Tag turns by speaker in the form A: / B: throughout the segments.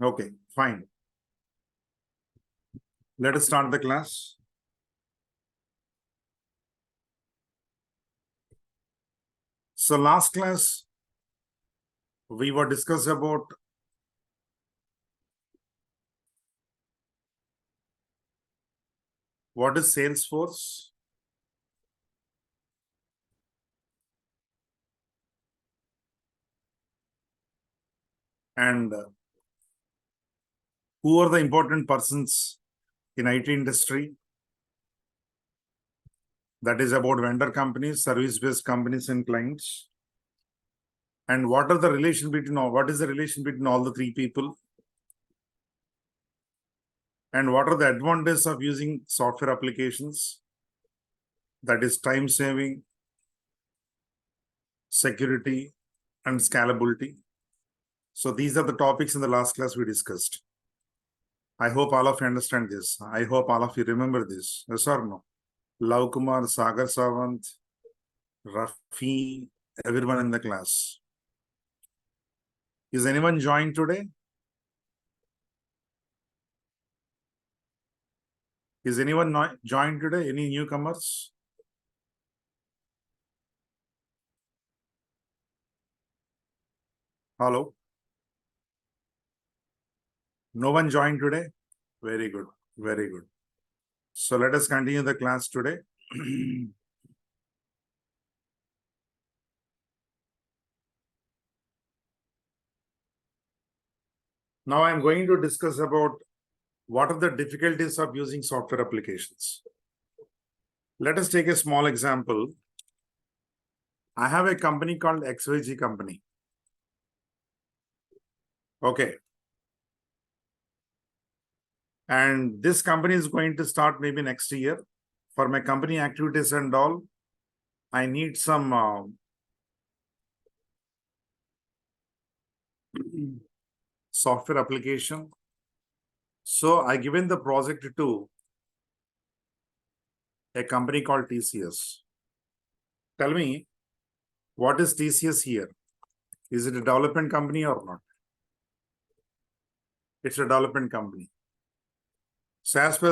A: Okay, fine. Let us start the class. So last class, we were discussing about what is Salesforce, and who are the important persons in IT industry. That is about vendor companies, service-based companies, and clients. And what are the relation between all? What is the relation between all the three people? And what are the advantages of using software applications? That is time saving, security, and scalability. So these are the topics in the last class we discussed. I hope all of you understand this. I hope all of you remember this. Yes or no? Lav Kumar, Sagar Savant, Rafi, everyone in the class. Is anyone joined today? Is anyone not joined today? Any newcomers? Hello? No one joined today? Very good. Very good. So let us continue the class today. Now I'm going to discuss about what are the difficulties of using software applications. Let us take a small example. I have a company called XYG company. Okay. And this company is going to start maybe next year. For my company activities and all, I need some software application. So I given the project to a company called TCS. Tell me, what is TCS here? Is it a development company or not? It's a development company. So as far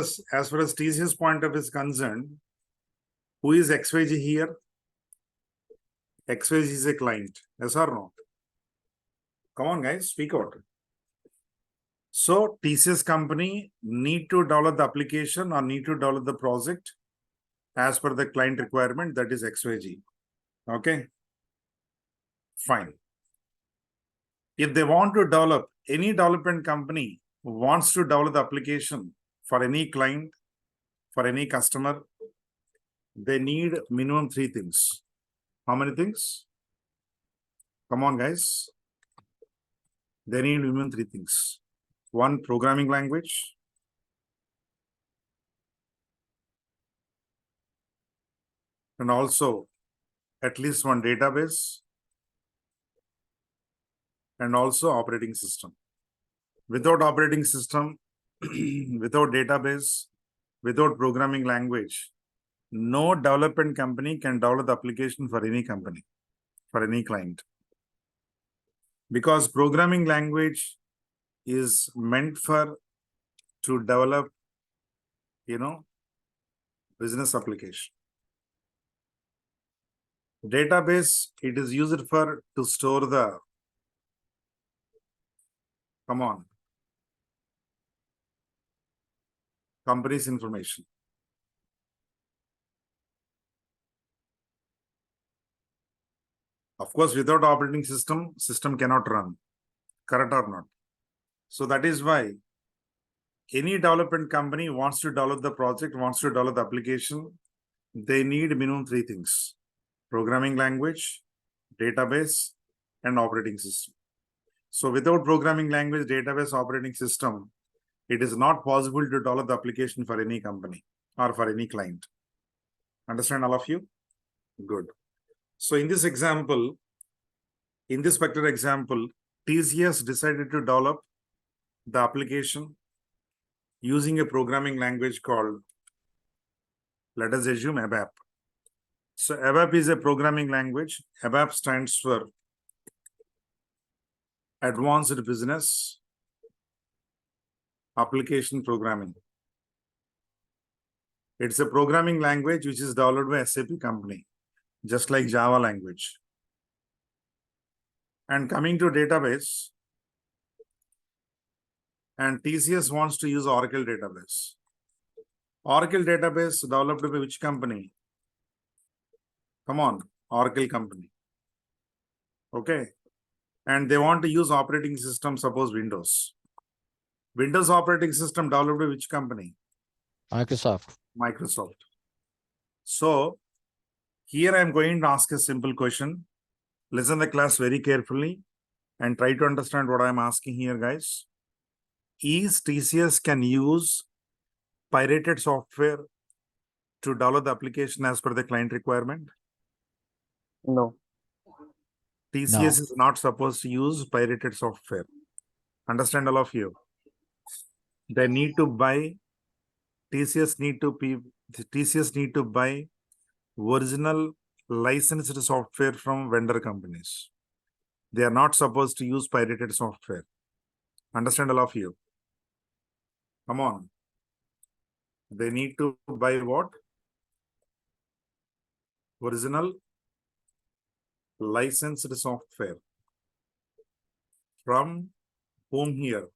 A: as TCS point of view is concerned, who is XYG here? XYZ is a client. Yes or no? Come on, guys, speak out. So TCS company need to develop the application or need to develop the project as per the client requirement, that is XYG. Okay, fine. If they want to develop, any development company wants to develop the application for any client, for any customer, they need minimum 3 things. How many things? Come on, guys. They need minimum 3 things. 1, programming language. And also at least 1 database. And also operating system. Without operating system, without database, without programming language, no development company can develop the application for any company, for any client. Because programming language is meant for to develop, business application. Database, it is used for to store the, company's information. Of course, without operating system cannot run. Correct or not? So that is why any development company wants to develop the project, wants to develop the application, they need minimum 3 things: programming language, database, and operating system. So without programming language, database, operating system, it is not possible to develop the application for any company or for any client. Understand all of you? Good. So in this example, in this particular example, TCS decided to develop the application using a programming language called, let us assume, ABAP. So ABAP is a programming language. ABAP stands for Advanced Business application programming. It's a programming language which is developed by SAP company, just like Java language. And coming to database, and TCS wants to use Oracle database. Oracle database developed by which company? Come on, Oracle company. Okay. And they want to use operating system, suppose Windows. Windows operating system developed by which company?
B: Microsoft.
A: Microsoft. So here I am going to ask a simple question. Listen the class very carefully and try to understand what I am asking here, guys. Is TCS can use pirated software to develop the application as per the client requirement?
C: No.
A: TCS is not supposed to use pirated software. Understand, all of you? They need to buy, TCS need to buy original licensed software from vendor companies. They are not supposed to use pirated software. Understand, all of you? Come on. They need to buy what? Original licensed software. From whom here?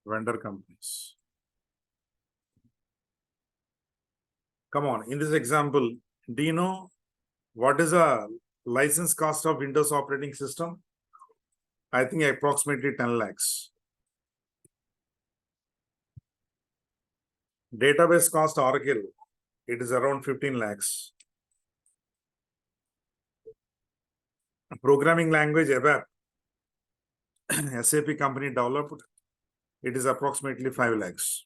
A: Vendor companies. Come on, in this example, do you know what is a license cost of Windows operating system? I think approximately 10 lakhs. Database cost Oracle, it is around 15 lakhs. Programming language ABAP, SAP company developed, it is approximately 5 lakhs.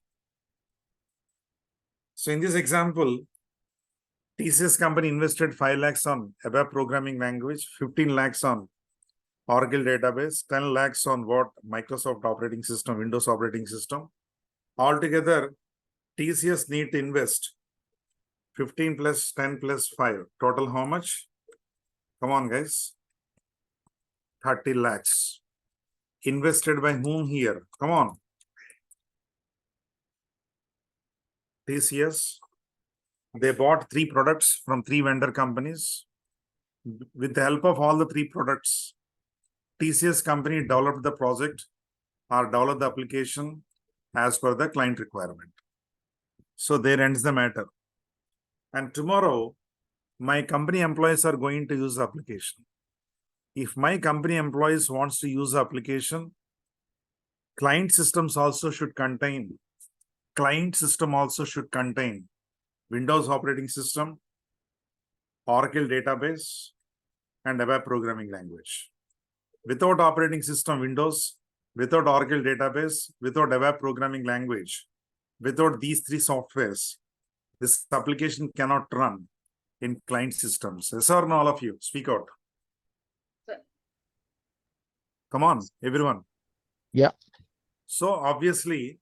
A: So in this example, TCS company invested 5 lakhs on ABAP programming language, 15 lakhs on Oracle database, 10 lakhs on what? Microsoft operating system, Windows operating system. Altogether, TCS need to invest 15 plus 10 plus 5. Total how much? Come on, guys. 30 lakhs. Invested by whom here? Come on. TCS. They bought 3 products from 3 vendor companies. With the help of all the 3 products, TCS company developed the project or developed the application as per the client requirement. So there ends the matter. And tomorrow, my company employees are going to use the application. If my company employees wants to use the application, client systems also should contain, Windows operating system, Oracle database, and ABAP programming language. Without operating system Windows, without Oracle database, without ABAP programming language, without these 3 softwares, this application cannot run in client systems. Yes or no, all of you? Speak out.
C: Sir.
A: Come on, everyone.
B: Yeah.
A: So obviously,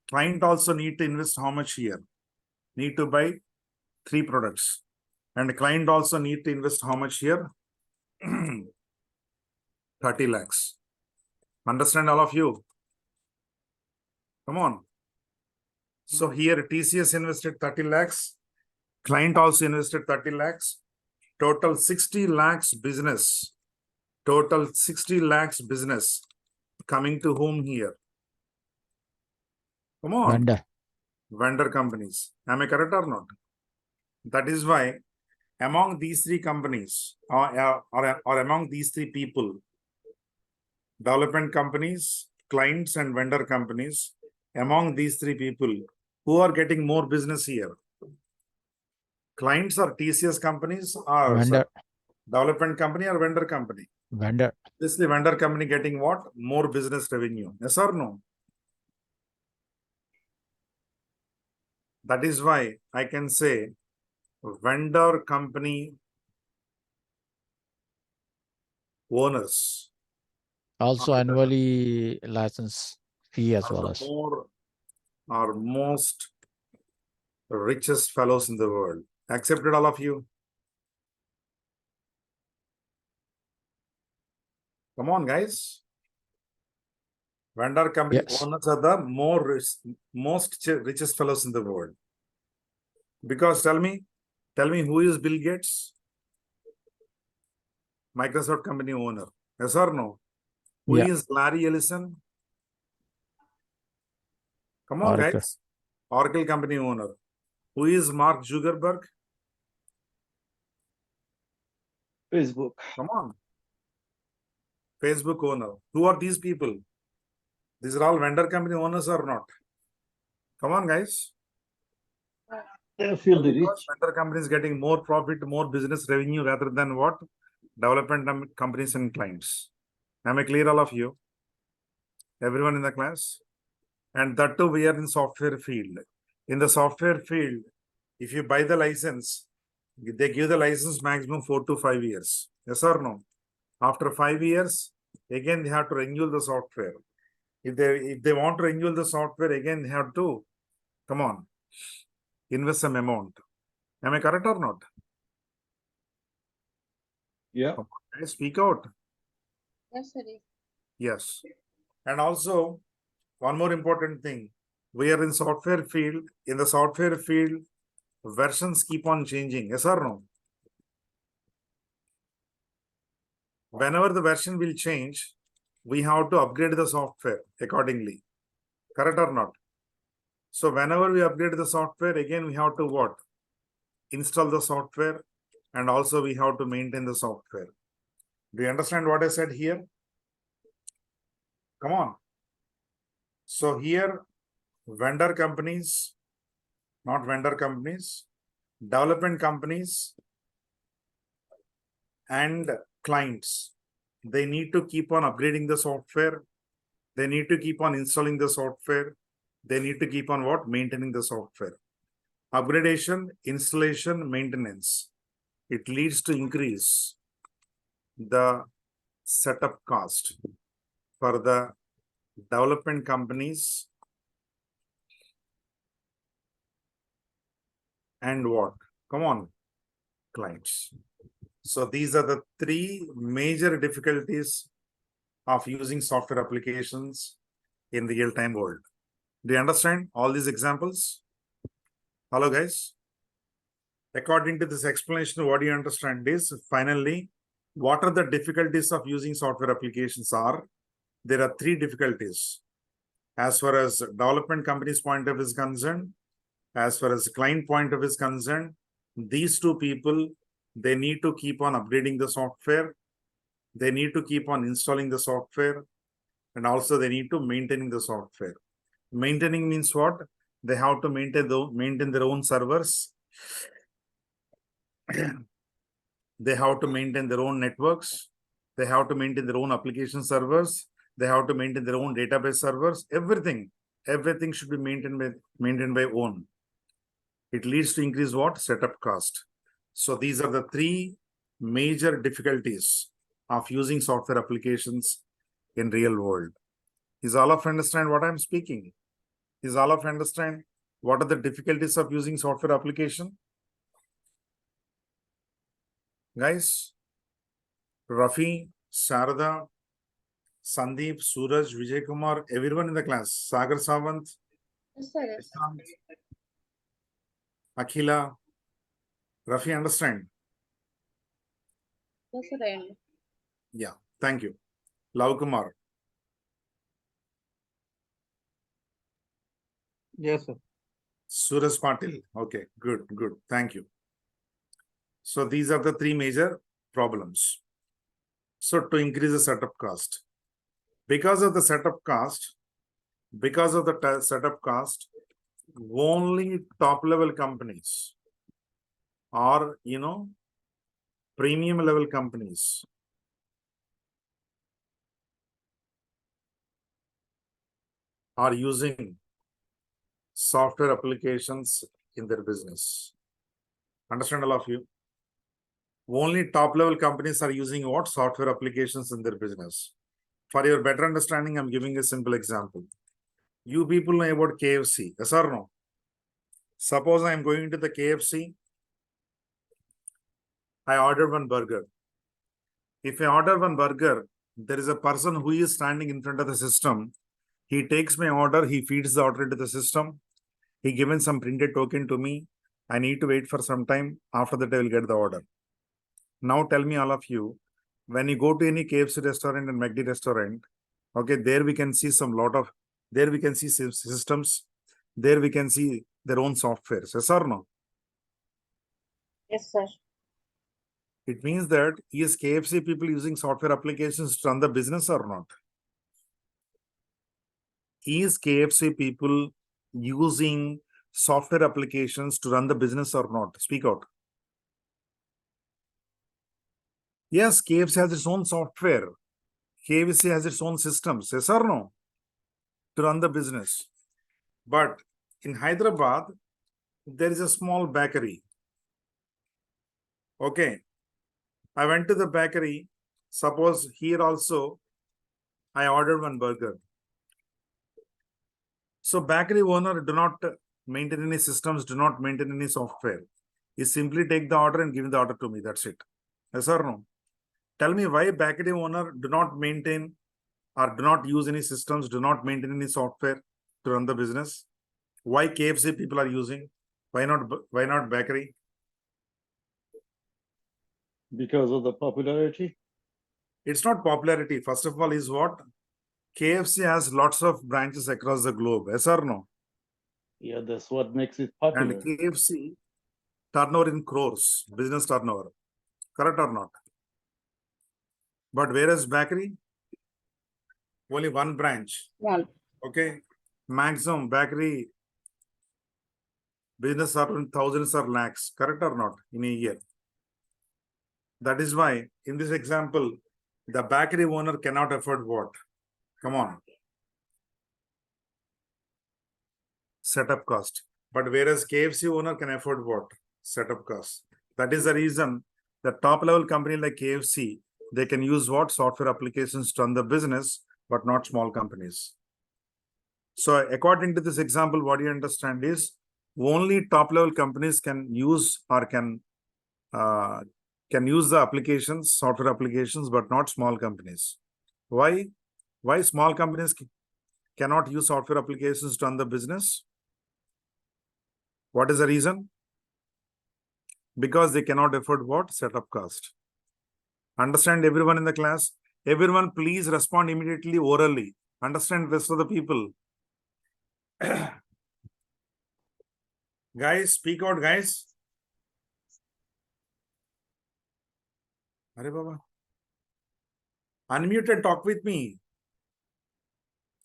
A: client also need to invest how much here? Need to buy 3 products. And the client also need to invest how much here? 30 lakhs. Understand, all of you? Come on. So here TCS invested 30 lakhs. Client also invested 30 lakhs. Total 60 lakhs business. Total 60 lakhs business coming to whom here? Come on.
B: Vendor.
A: Vendor companies. Am I correct or not? That is why among these 3 companies or among these 3 people, development companies, clients and vendor companies, among these 3 people, who are getting more business here? Clients or TCS companies or
B: Vendor.
A: development company or vendor company?
B: Vendor.
A: This is the vendor company getting what? More business revenue. Yes or no? That is why I can say vendor company owners
B: Also annually license fee as
A: are
B: well
A: the
B: as.
A: most richest fellows in the world. Accepted, all of you? Come on, guys. Vendor company
B: Yes.
A: owners are the most richest fellows in the world. Because tell me who is Bill Gates? Microsoft company owner. Yes or no? Who
B: Yeah.
A: is Larry Ellison? Come on,
B: Oracle.
A: guys. Oracle company owner. Who is Mark Zuckerberg?
C: Facebook.
A: Come on. Facebook owner. Who are these people? These are all vendor company owners or not? Come on, guys.
C: They feel the
A: Because
C: rich.
A: vendor companies getting more profit, more business revenue rather than what? Development companies and clients. Am I clear, all of you? Everyone in the class? And that too, we are in software field. In the software field, if you buy the license, they give the license maximum 4 to 5 years. Yes or no? After 5 years, again they have to renew the software. If they want to renew the software, again they have to, come on, invest some amount. Am I correct or not?
C: Yeah.
A: Speak out.
D: Yes, sir.
A: Yes. And also, one more important thing. We are in software field. In the software field, versions keep on changing. Yes or no? Whenever the version will change, we have to upgrade the software accordingly. Correct or not? So whenever we upgrade the software, again, we have to what? Install the software, and also we have to maintain the software. Do you understand what I said here? Come on. So here, vendor companies, not vendor companies, development companies and clients, they need to keep on upgrading the software. They need to keep on installing the software. They need to keep on what? Maintaining the software. Upgradation, installation, maintenance. It leads to increase the setup cost for the development companies and what? Come on, clients. So these are the three major difficulties of using software applications in real-time world. Do you understand all these examples? Hello, guys. According to this explanation, what do you understand is finally, what are the difficulties of using software applications are? There are three difficulties. As far as development company's point of view is concerned, as far as client point of view is concerned, these two people, they need to keep on upgrading the software. They need to keep on installing the software. And also they need to maintain the software. Maintaining means what? They have to maintain their own servers. They have to maintain their own networks. They have to maintain their own application servers. They have to maintain their own database servers. Everything should be maintained by own. It leads to increase what? Setup cost. So these are the three major difficulties of using software applications in real world. Is all of you understand what I'm speaking? Is all of you understand what are the difficulties of using software application? Guys, Rafi, Sarada, Sandeep, Suraj, Vijay Kumar, everyone in the class, Sagar Sawant,
D: Yes, sir. Yes.
A: Akhila, Rafi, understand?
D: Yes, sir. I understand.
A: Yeah, thank you. Lav Kumar.
C: Yes, sir.
A: Suraj Patil. Okay, good. Thank you. So these are the three major problems. So to increase the setup cost, because of the setup cost, only top level companies or, premium level companies are using software applications in their business. Understand, all of you? Only top level companies are using what? Software applications in their business. For your better understanding, I'm giving a simple example. You people know about KFC, yes or no? Suppose I'm going to the KFC. I order one burger. If I order one burger, there is a person who is standing in front of the system He takes my order, he feeds the order into the system. He given some printed token to me. I need to wait for some time. After that, I will get the order. Now tell me all of you, when you go to any KFC restaurant and McD restaurant, okay, there we can see there we can see systems. There we can see their own software. Yes or no?
D: Yes, sir.
A: It means that is KFC people using software applications to run the business or not? Is KFC people using software applications to run the business or not? Speak out. Yes, KFC has its own software. KFC has its own systems. Yes or no? To run the business. But in Hyderabad, there is a small bakery. Okay. I went to the bakery. Suppose here also, I ordered one burger. So bakery owner do not maintain any systems, do not maintain any software. He simply take the order and give the order to me. That's it. Yes or no? Tell me why bakery owner do not maintain or do not use any systems, do not maintain any software to run the business. Why KFC people are using? Why not bakery?
C: Because of the popularity.
A: It's not popularity. First of all, is what? KFC has lots of branches across the globe. Yes or no?
C: Yeah, that's what makes it popular.
A: And KFC turnover in crores, business turnover. Correct or not? But whereas bakery, only one branch.
D: One.
A: Okay. Maximum bakery business are in thousands or lakhs. Correct or not? In a year. That is why in this example, the bakery owner cannot afford what? Come on. Setup cost. But whereas KFC owner can afford what? Setup cost. That is the reason the top level company like KFC, they can use what? Software applications to run the business, but not small companies. So according to this example, what you understand is only top level companies can use or can use the applications, software applications, but not small companies. Why? Why small companies cannot use software applications to run the business? What is the reason? Because they cannot afford what? Setup cost. Understand everyone in the class? Everyone, please respond immediately orally. Understand rest of the people. Guys, speak out, guys. Arey Baba. Unmute and talk with me.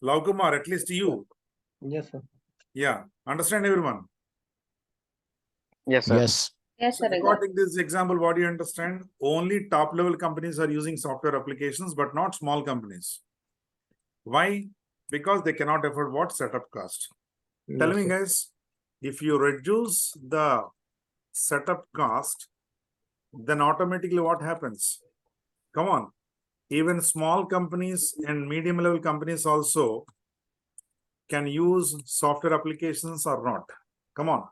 A: Laukumar, at least you.
C: Yes, sir.
A: Yeah. Understand everyone?
E: Yes, sir.
B: Yes.
D: Yes,
A: So
D: sir. I got.
A: according to this example, what do you understand? Only top level companies are using software applications, but not small companies. Why? Because they cannot afford what? Setup cost. Tell me, guys, if you reduce the setup cost, then automatically what happens? Come on. Even small companies and medium level companies also can use software applications or not. Come on.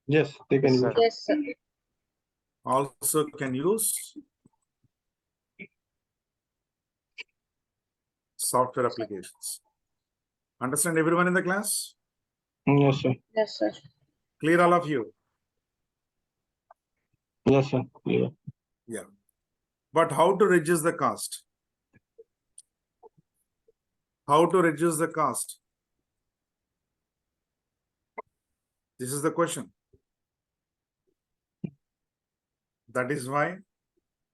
C: Yes, they can
E: Yes,
C: use.
E: sir.
D: Yes, sir.
A: Also can use software applications. Understand everyone in the class?
C: Yes, sir.
D: Yes, sir.
A: Clear all of you?
C: Yes, sir. Yeah.
A: Yeah. But how to reduce the cost? How to reduce the cost? This is the question. That is why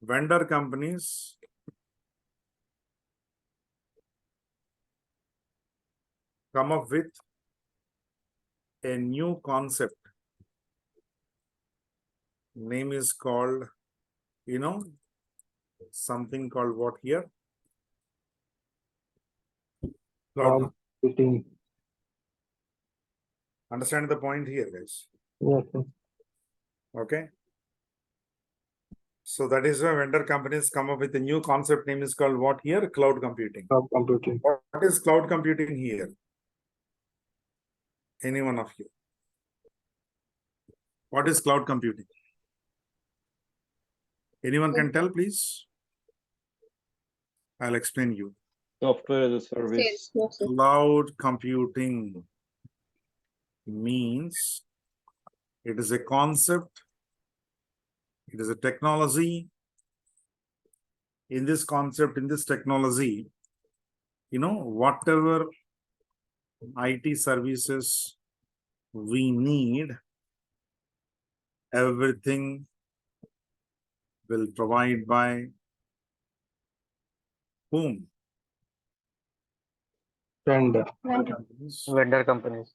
A: vendor companies come up with a new concept. Name is called, something called what here? Cloud.
C: Fitting.
A: Understand the point here, guys?
C: Yes, sir.
A: Okay. So that is why vendor companies come up with a new concept. Name is called what here? Cloud computing.
C: Cloud computing.
A: What is cloud computing here? Any one of you? What is cloud computing? Anyone can tell, please? I'll explain you.
F: Software as a service.
D: Salesforce.
A: Cloud computing means it is a concept, it is a technology. In this concept, in this technology, whatever IT services we need, everything will provide by whom?
C: Vendor.
D: Vendor.
A: Companies.
E: Vendor companies.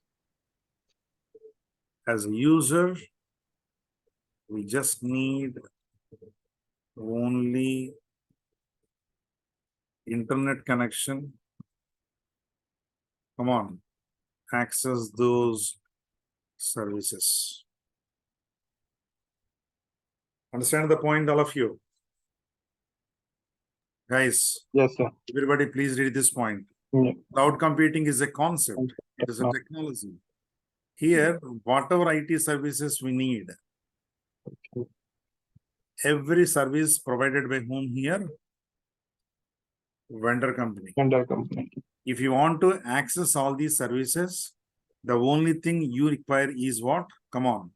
A: As a user, we just need only internet connection. Come on, access those services. Understand the point, all of you? Guys,
C: Yes, sir.
A: everybody please read this point.
C: Yeah.
A: Cloud computing is a concept, it is a technology. Here, whatever IT services we need, every service provided by whom here? Vendor company.
C: Vendor company.
A: If you want to access all these services, the only thing you require is what? Come on.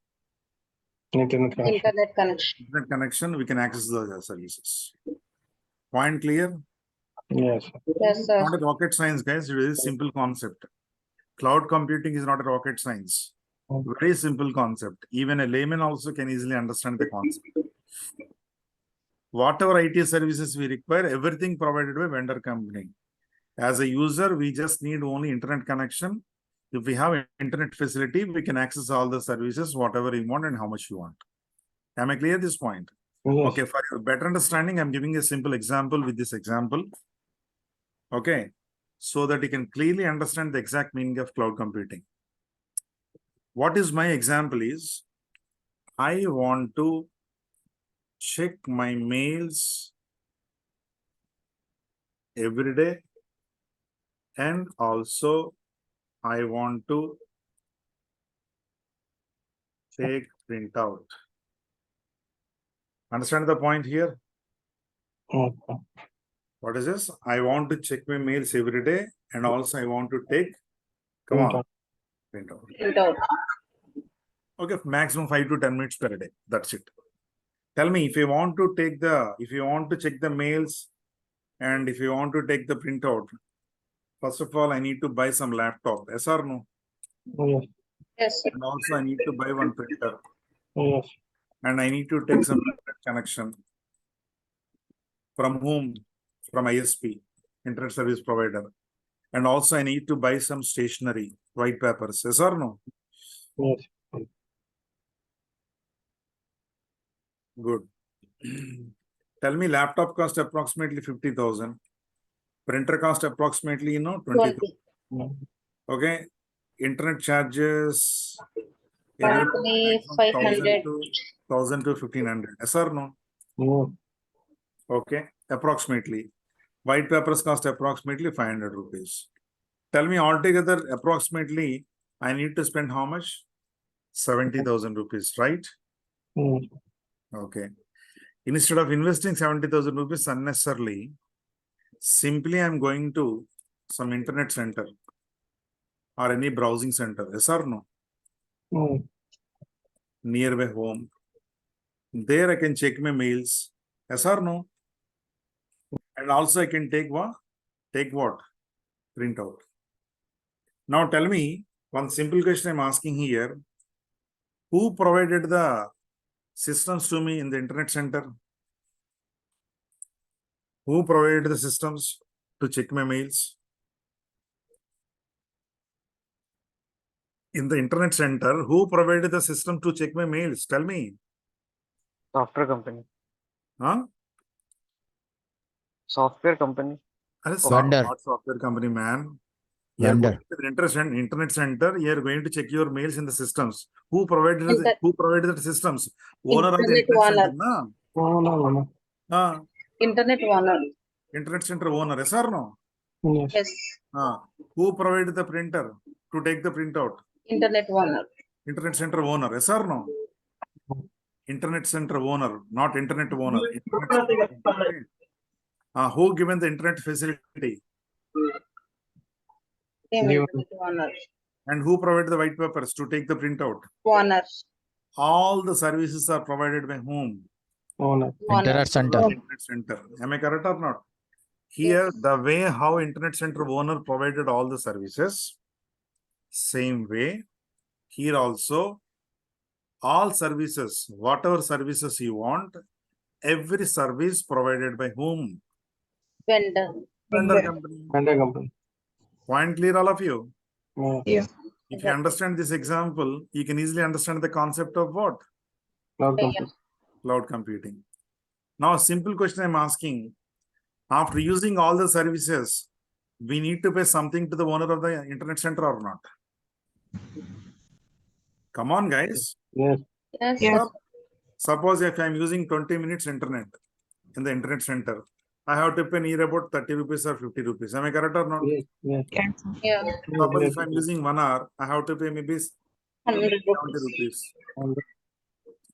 C: Internet connection.
D: Internet connection.
A: Internet connection, we can access those services. Point clear?
C: Yes, sir.
D: Yes, sir.
A: Not a rocket science, guys. It is a simple concept. Cloud computing is not a rocket science. Very simple concept. Even a layman also can easily understand the concept. Whatever IT services we require, everything provided by vendor company. As a user, we just need only internet connection. If we have internet facility, we can access all the services, whatever you want and how much you want. Am I clear this point?
C: Yes.
A: Okay, for your better understanding, I'm giving a simple example with this example. Okay, so that you can clearly understand the exact meaning of cloud computing. What is my example is, I want to check my mails every day, and also I want to take printout. Understand the point here?
C: Okay.
A: What is this? I want to check my mails every day, and also I want to take, come on, printout.
D: Printout.
A: Okay, maximum 5 to 10 minutes per day. That's it. Tell me, if you want to take the, if you want to check the mails and if you want to take the printout, first of all, I need to buy some laptop. Yes or no?
C: Yes.
D: Yes, sir.
A: And also I need to buy one printer.
C: Yes.
A: And I need to take some internet connection. From whom? From ISP, Internet Service Provider. And also I need to buy some stationery, white papers. Yes or no?
C: Yes.
A: Good. Tell me, laptop cost approximately 50,000. Printer cost approximately, 20,000.
D: 20.
A: Okay. Internet charges.
D: Monthly 500.
A: 1,000 to 1,500. Yes or no?
C: Yes.
A: Okay. Approximately. White papers cost approximately 500 rupees. Tell me altogether, approximately, I need to spend how much? 70,000 rupees, right?
C: Yes.
A: Okay. Instead of investing 70,000 rupees unnecessarily, simply I'm going to some internet center or any browsing center. Yes or no?
C: Yes.
A: Nearby home. There I can check my mails. Yes or no? And also I can take what? Take what? Printout. Now tell me, one simple question I'm asking here. Who provided the systems to me in the internet center? Who provided the systems to check my mails? In the internet center, who provided the system to check my mails? Tell me.
E: Software company.
A: Huh?
E: Software company.
B: Vendor.
A: Not software company, man. You are going
B: Vendor.
A: to the internet center, you are going to check your mails in the systems. Who provided the systems? Owner of the
D: Internet
A: internet
D: owner.
A: center, na?
C: No, no, no.
A: Ah,
D: Internet owner.
A: internet center owner, yes or no?
C: Yes.
D: Yes.
A: Ah, who provided the printer to take the printout?
D: Internet owner.
A: Internet center owner, yes or no? Internet center owner, not internet owner. Internet center owner, okay. Who given the internet facility?
D: Same
C: The
D: internet owner.
A: And who provided the white papers to take the printout?
D: Owner.
A: All the services are provided by whom?
C: owner.
B: Internet center.
A: Internet center. Am I correct or not? Here, the way how internet center owner provided all the services, same way, here also, all services, whatever services you want, every service provided by whom?
D: Vendor.
A: Vendor company.
C: Vendor company.
A: Point clear, all of you?
C: Yeah.
A: If you understand this example, you can easily understand the concept of what?
C: Cloud
D: Yeah.
C: computing.
A: Cloud computing. Now, a simple question I'm asking. After using all the services, we need to pay something to the owner of the internet center or not? Come on, guys.
C: Yes.
D: Yes.
F: Yes.
D: Sir.
A: Suppose if I'm using 20 minutes internet in the internet center, I have to pay near about 30 rupees or 50 rupees. Am I correct or not?
C: Yes. Yes.
F: Yes.
D: Yeah.
A: Suppose
C: Yes.
A: if I'm using 1 hour, I have to pay maybe
D: 100
A: 70
D: rupees.
A: rupees.
C: And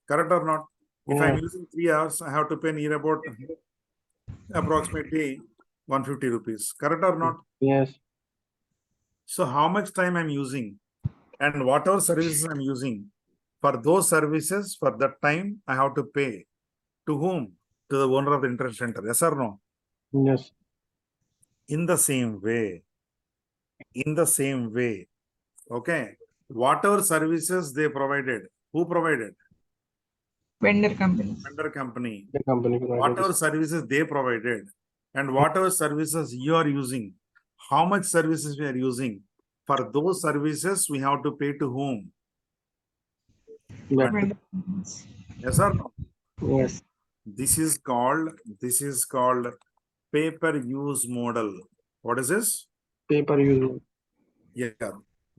A: Correct or not? If I'm
C: Yeah.
A: using 3 hours, I have to pay near about approximately 150 rupees. Correct or not?
C: Yes.
A: So how much time I'm using and whatever services I'm using, for those services, for that time, I have to pay. To whom? To the owner of the internet center. Yes or no?
C: Yes.
A: In the same way, okay, whatever services they provided, who provided?
F: Vendor company.
A: Vendor company.
C: The company provided.
A: Whatever services they provided and whatever services you are using, how much services we are using, for those services we have to pay to whom?
C: That-
F: Vendor companies.
A: Yes or no?
C: Yes.
A: This is called pay-per-use model. What is this?
C: Paper use.
A: Yeah,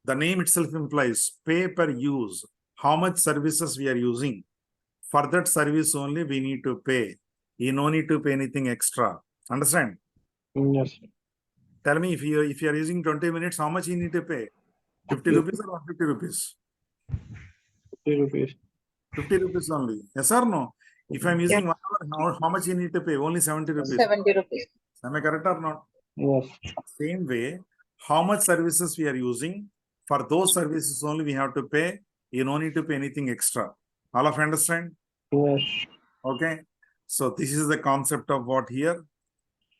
A: the name itself implies pay-per-use. How much services we are using? For that service only we need to pay. You no need to pay anything extra. Understand?
C: Yes.
A: Tell me, if you are using 20 minutes, how much you need to pay? 50 rupees or 150 rupees?
C: 50 rupees.
A: 50 rupees only. Yes or no? If I'm using 1 hour, how much you need to pay? Only 70 rupees.
D: 70 rupees.
A: Am I correct or not?
C: Yes.
A: Same way, how much services we are using, for those services only we have to pay. You no need to pay anything extra. All of you understand?
C: Yes.
A: Okay. So this is the concept of what here?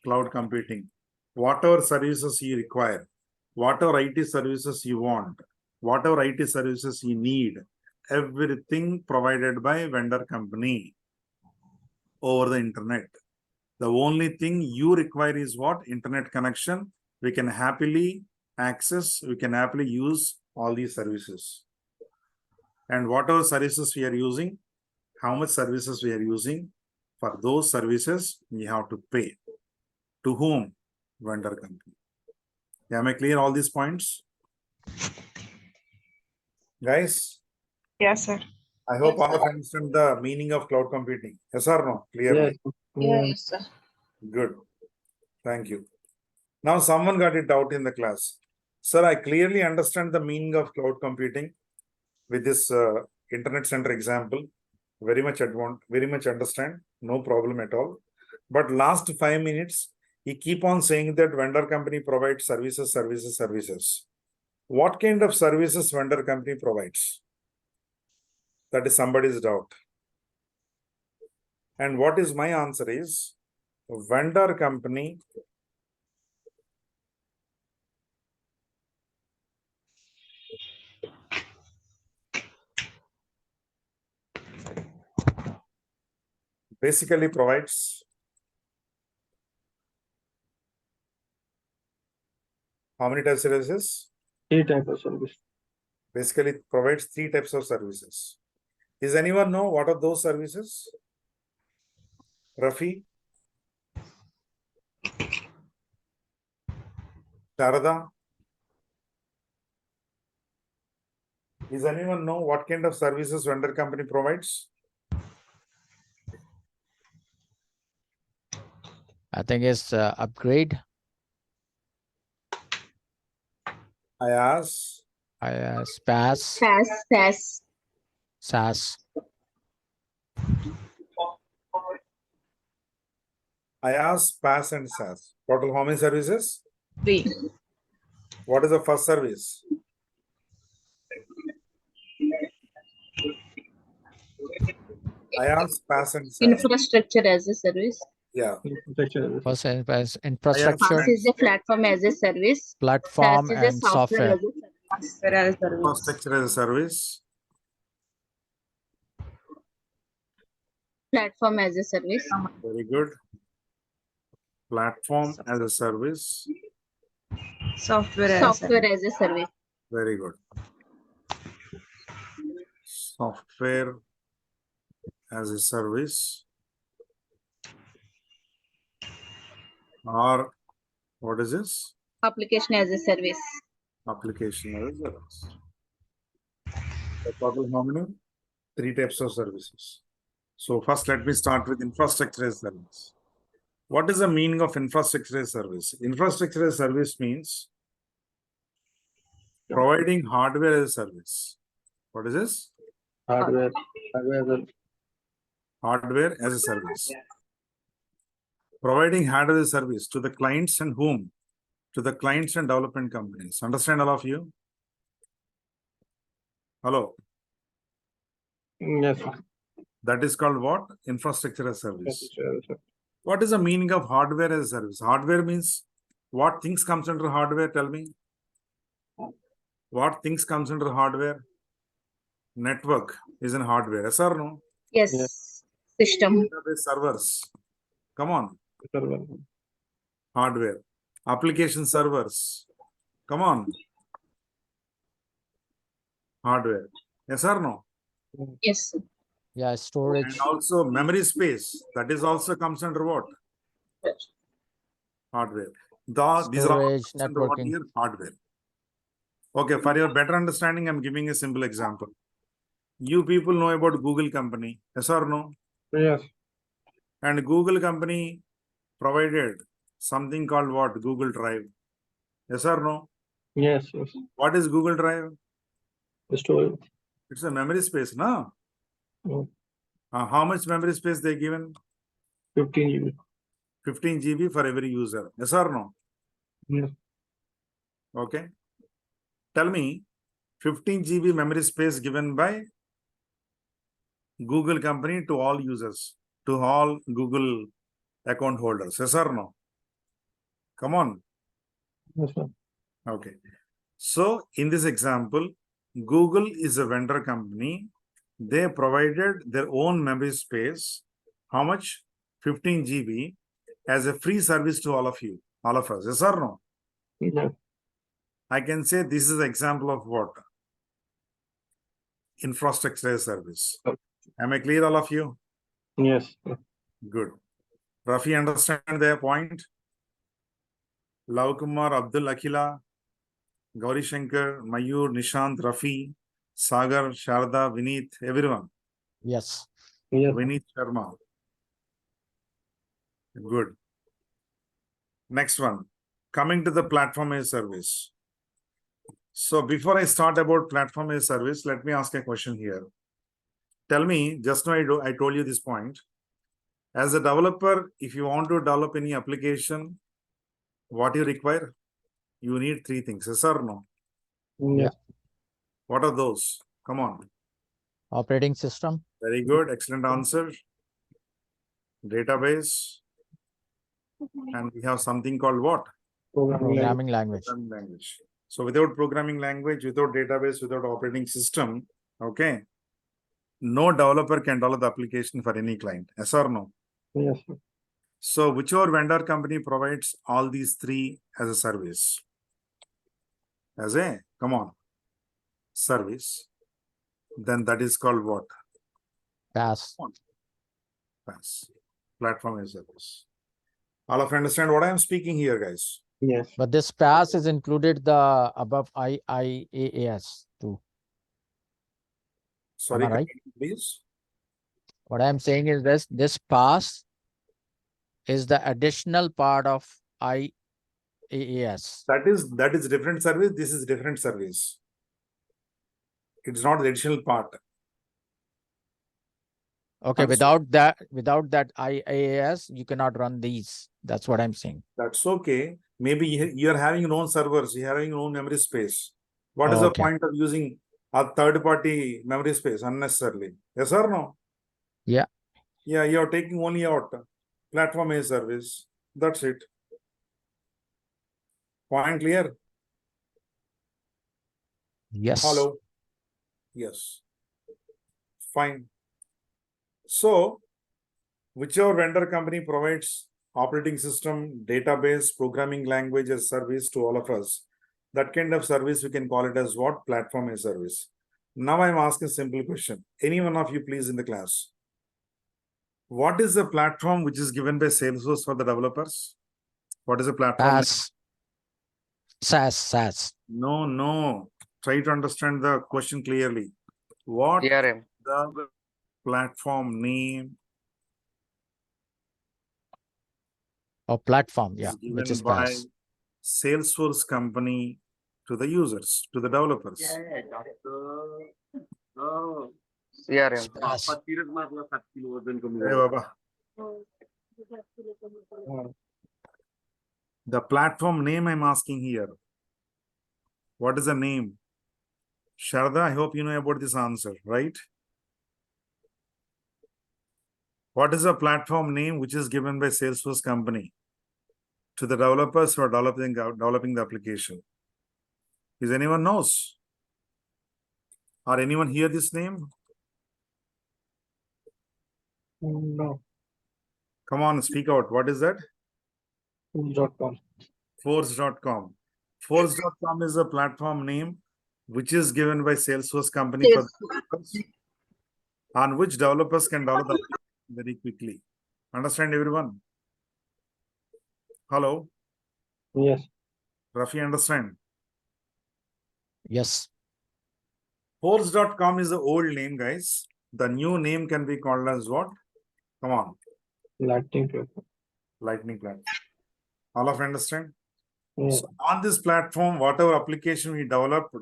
A: Cloud computing. Whatever services you require, whatever IT services you want, whatever IT services you need, everything provided by vendor company over the internet. The only thing you require is what? Internet connection. We can happily access, we can happily use all these services. And whatever services we are using, how much services we are using, for those services, we have to pay. To whom? Vendor company. Am I clear all these points? Guys,
F: Yes, sir.
A: I hope
D: Yes,
A: all of
D: sir.
A: you understand the meaning of cloud computing. Yes or no? Clearly.
C: Yes.
D: Yes, sir.
A: Good. Thank you. Now someone got it out in the class. Sir, I clearly understand the meaning of cloud computing with this internet center example. Very much understand. No problem at all. But last 5 minutes, he keep on saying that vendor company provides services. What kind of services vendor company provides? That is somebody's doubt. And what is my answer is, vendor company basically provides how many types of services?
C: 3 type of service.
A: Basically provides 3 types of services. Does anyone know what are those services? Rafi? Sharada? Does anyone know what kind of services vendor company provides?
B: I think it's upgrade.
A: I ask.
B: SaaS.
D: Pass.
B: SaaS.
A: I ask PaaS and SaaS. Total how many services?
D: B.
A: What is the first service? I asked PaaS and SaaS.
D: Infrastructure as a service.
A: Yeah.
C: Infrastructure.
B: First as
D: PaaS
B: infrastructure,
D: is a platform as a service.
B: platform,
D: SaaS is a
B: and
D: software
B: software.
D: as a service.
F: Software as a service.
A: Infrastructure as a service.
D: Platform as a service.
A: Very good. Platform as a service.
F: Software as a
D: Software
F: service.
D: as a service.
A: Very good. Software as a service. Or what is this?
D: Application as a service.
A: Application as a service. The total how many? 3 types of services. So first let me start with infrastructure as a service. What is the meaning of infrastructure as a service? Infrastructure as a service means providing hardware as a service. What is this?
C: Hardware.
A: Hardware as a service. Providing hardware as a service to the clients and whom? To the clients and development companies. Understand all of you? Hello.
C: Yes.
A: That is called what? Infrastructure as a service.
C: Yes.
A: What is the meaning of hardware as a service? Hardware means what things comes under hardware? Tell me. What things comes under hardware? Network is in hardware. Yes or no?
D: Yes.
C: Yes.
D: System.
A: Database servers. Come on.
C: Server.
A: Hardware. Application servers. Come on. Hardware. Yes or no?
D: Yes.
B: Yeah, storage.
A: And also memory space. That is also comes under what? Hardware. These are all
B: Storage,
A: comes under what
B: networking.
A: here? Hardware. Okay, for your better understanding, I'm giving a simple example. You people know about Google company. Yes or no?
C: Yes.
A: And Google company provided something called what? Google Drive. Yes or no?
C: Yes. Yes.
A: What is Google Drive?
C: The storage.
A: It's a memory space, no?
C: Oh,
A: How much memory space they given?
C: 15 GB.
A: 15 GB for every user. Yes or no?
C: Yes.
A: Okay. Tell me, 15 GB memory space given by Google company to all users, to all Google account holders. Yes or no? Come on.
C: Yes, sir.
A: Okay. So in this example, Google is a vendor company. They provided their own memory space. How much? 15 GB as a free service to all of you, all of us. Yes or no?
C: Yes.
A: I can say this is an example of what? Infrastructure as a service. Am I clear, all of you?
C: Yes.
A: Good. Rafi, understand their point? Lav Kumar, Abdul Akhila, Gauri Shankar, Mayur, Nishant, Rafi, Sagar, Sharda, Vineet, everyone.
B: Yes.
C: Yes.
A: Vineet Sharma. Good. Next one. Coming to the platform as a service. So before I start about platform as a service, let me ask a question here. Tell me, just now I told you this point. As a developer, if you want to develop any application, what you require? You need 3 things. Yes or no?
C: Yes.
A: What are those? Come on.
B: Operating system,
A: Very good. Excellent answer. Database. And we have something called what?
B: programming language.
A: Programming language. So without programming language, without database, without operating system, okay, no developer can develop the application for any client. Yes or no?
C: Yes. Sir.
A: So whichever vendor company provides all these 3 as a service. As a, come on, service, then that is called what?
B: PaaS.
A: PaaS. Platform as a service. All of you understand what I am speaking here, guys?
C: Yes.
B: But this PaaS is included the above IaaS too.
A: Sorry,
B: Am I right?
A: please.
B: What I'm saying is this PaaS is the additional part of IaaS.
A: That is different service. This is different service. It's not the additional part.
B: Okay,
A: Understood.
B: without that IaaS, you cannot run these. That's what I'm saying.
A: That's okay. Maybe you're having your own servers, you're having your own memory space. What is the
B: Okay.
A: point of using a third-party memory space unnecessarily? Yes or no?
B: Yeah.
A: Yeah, you're taking only out platform as a service. That's it. Point clear?
B: Yes.
A: Hello. Yes. Fine. So, whichever vendor company provides operating system, database, programming language as service to all of us, that kind of service we can call it as what? Platform as service. Now I'm asking a simple question. Any one of you please in the class. What is the platform which is given by Salesforce for the developers? What is the platform?
B: SaaS.
A: No. Try to understand the question clearly. What
E: CRM.
A: the platform name
B: Or platform, yeah,
A: is given
B: which is
A: by
B: SaaS.
A: Salesforce company to the users, to the developers?
E: CRM.
B: SaaS.
A: Hey, Baba. The platform name I'm asking here. What is the name? Sharda, I hope you know about this answer, right? What is the platform name which is given by Salesforce company to the developers who are developing the application? Is anyone knows? Or anyone hear this name?
C: No.
A: Come on, speak out. What is that?
C: Tools.com.
A: Force.com. Force.com is a platform name which is given by Salesforce company for developers, on which developers can develop the application very quickly. Understand everyone? Hello?
C: Yes.
A: Rafi, understand?
B: Yes.
A: Force.com is the old name, guys. The new name can be called as what? Come on.
C: Lightning platform.
A: Lightning platform. All of you understand?
C: Yes.
A: So on this platform, whatever application we developed,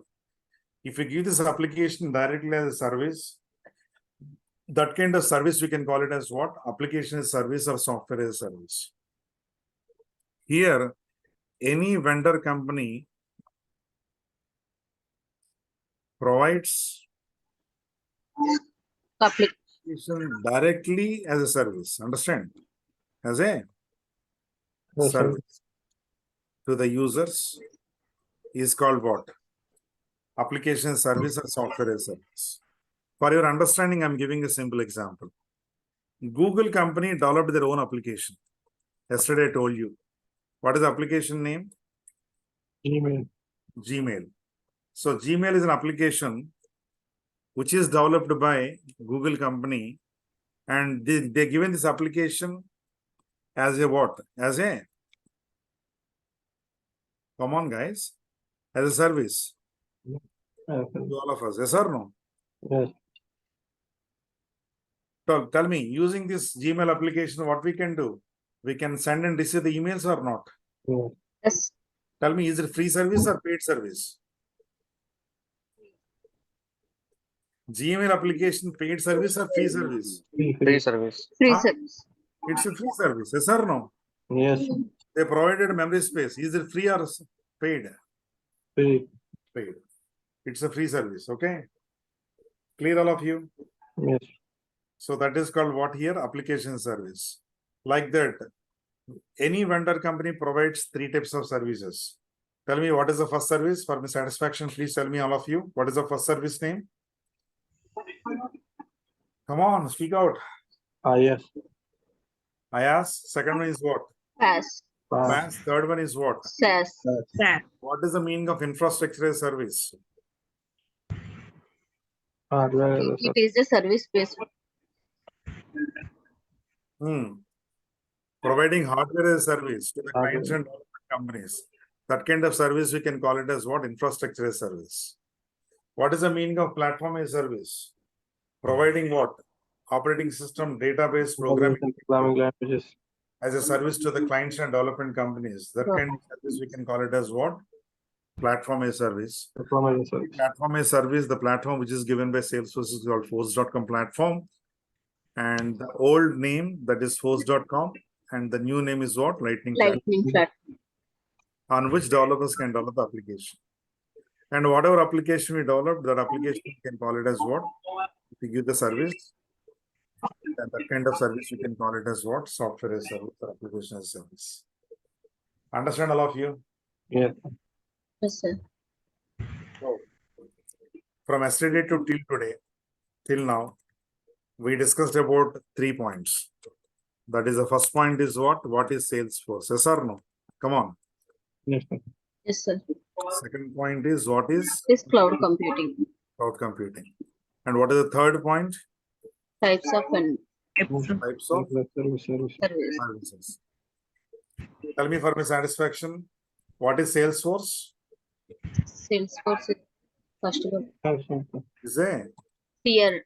A: if we give this application directly as a service, that kind of service we can call it as what? Application as a service or software as a service. Here, any vendor company provides application directly as a service. Understand? As a
C: Yes, sir.
A: service to the users is called what? Application service or software as a service. For your understanding, I'm giving a simple example. Google company developed their own application. Yesterday I told you. What is the application name?
C: Email.
A: Gmail. So Gmail is an application which is developed by Google company, and they given this application as a what? As a, come on guys, as a service
C: Yes.
A: to all of us. Yes or no?
C: Yes.
A: So tell me, using this Gmail application, what we can do? We can send and receive the emails or not?
C: Yes.
D: Yes.
A: Tell me, is it free service or paid service? Gmail application paid service or free service?
E: Free service.
D: Free
A: Huh?
D: service.
A: It's a free service. Yes or no?
C: Yes.
A: They provided memory space. Is it free or paid?
C: Free.
A: Paid. It's a free service. Okay. Clear all of you?
C: Yes.
A: So that is called what here? Application service. Like that, any vendor company provides 3 types of services. Tell me what is the first service for my satisfaction. Please tell me all of you. What is the first service name? Come on, speak out.
C: Yes.
A: I ask. Second one is what?
D: Pass.
A: Mass. Third one is what?
D: SAS.
F: SaaS.
A: What is the meaning of infrastructure as service?
C: Hardware as a
D: It is a service based.
A: Providing hardware as a service to the
C: Hardware.
A: clients and development companies. That kind of service we can call it as what? Infrastructure as a service. What is the meaning of platform as a service? Providing what? Operating system, database, programming
C: languages.
A: as a service to the clients and development companies. That kind of service we can call it as what? Platform as a service.
C: Platform as a service.
A: Platform as a service, the platform which is given by Salesforce is called Force.com platform. And the old name that is Force.com, and the new name is what? Lightning platform.
D: Lightning platform.
A: on which developers can develop the application. And whatever application we develop, that application we can call it as what? We give the service. And that kind of service we can call it as what? Software as service or application as service. Understand all of you?
C: Yes.
D: Yes, sir.
A: From yesterday to till now, we discussed about 3 points. That is the first point is what? What is Salesforce? Yes or no? Come on.
C: Yes, sir.
D: Yes, sir.
A: Second point is what is
D: This cloud computing.
A: cloud computing. And what is the third point?
D: Types of and
A: Types of
C: Service.
D: service.
A: services. Tell me for my satisfaction, what is Salesforce?
D: Salesforce is first of all
A: Is a
D: tier.